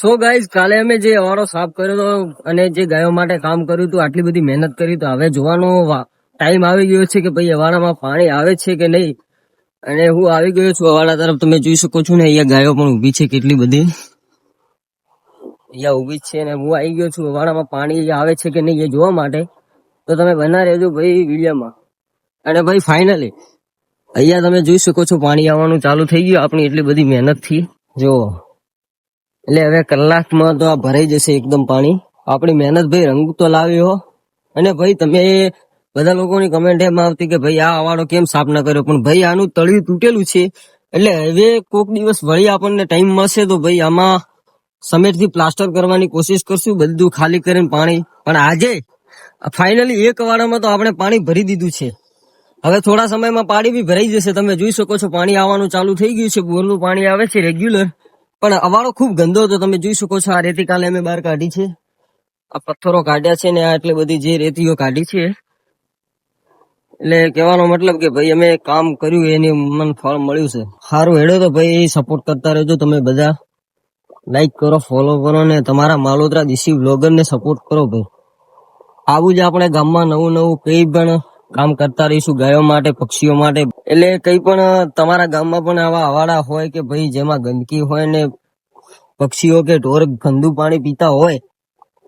So guys, કાલે અમે જે અવાડો સાફ કર્યો હતો અને જે ગાયો માટે કામ કર્યું હતું, આટલી બધી મહેનત કરી, તો હવે જોવાનો ટાઈમ આવી ગયો છે કે ભાઈ અવાડામાં પાણી આવે છે કે નહીં. અને હું આવી ગયો છું અવાડા તરફ. તમે જોઈ શકો છો ને, અહીંયા ગાયો પણ ઊભી છે કેટલી બધી, અહીંયા ઊભી છે. ને હું આવી ગયો છું અવાડામાં પાણી આવે છે કે નહીં એ જોવા માટે. તો તમે બના રહેજો ભાઈ વિડીયોમાં. અને ભાઈ ફાઇનલી અહીંયા તમે જોઈ શકો છો પાણી આવવાનું ચાલુ થઈ ગયું આપણી એટલી બધી મહેનત થી. જો એટલે હવે કલાકમાં તો આ ભરાઈ જશે એકદમ પાણી. આપણી મહેનત ભાઈ રંગ તો લાવ્યો. અને ભાઈ તમે બધા લોકોની કમેન્ટ એમ આવતી કે ભાઈ આ અવાડો કેમ સાફ ના કર્યો, પણ ભાઈ આનું તળિયું તૂટેલું છે. એટલે હવે કોક દિવસ વળી આપણને ટાઈમ મળશે તો ભાઈ આમાં સમેટથી પ્લાસ્ટર કરવાની કોશિશ કરશું, બધું ખાલી કરીને પાણી. પણ આજે ફાઇનલી એક અવાડામાં તો આપણે પાણી ભરી દીધું છે. હવે થોડા સમયમાં પાણી બી ભરાઈ જશે. તમે જોઈ શકો છો પાણી આવવાનું ચાલુ થઈ ગયું છે. બોરનું પાણી આવે છે રેગ્યુલર, પણ અવાડો ખૂબ ગંદો હતો. તમે જોઈ શકો છો આ રેતી કાલે અમે બહાર કાઢી છે, આ પથ્થરો કાઢ્યા છે ને આ એટલી બધી જે રેતીઓ કાઢી છે. એટલે કહેવાનો મતલબ કે ભાઈ અમે કામ કર્યું એની મન ફળ મળ્યું છે. સારું હેડો તો ભાઈ સપોર્ટ કરતા રહેજો તમે બધા. લાઈક કરો, ફોલો કરો ને તમારા માલોતરા દેશી વ્લોગર ને સપોર્ટ કરો ભાઈ. આવું જ આપણે ગામમાં નવું નવું કઈ પણ કામ કરતા રહીશું ગાયો માટે, પક્ષીઓ માટે. એટલે કઈ પણ તમારા ગામમાં પણ આવા અવાડા હોય કે ભાઈ જેમાં ગંદકી હોય ને પક્ષીઓ કે ઢોર ગંદુ પાણી પીતા હોય,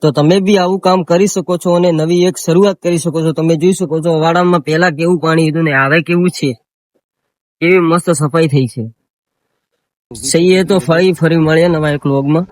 તો તમે બી આવું કામ કરી શકો છો અને નવી એક શરૂઆત કરી શકો છો. તમે જોઈ શકો છો અવાડામાં પહેલા કેવું પાણી હતું ને હવે કેવું છે, કેવી મસ્ત સફાઈ થઈ છે. સહી એ તો ફરી મળીએ નવા એક વ્લોગમાં.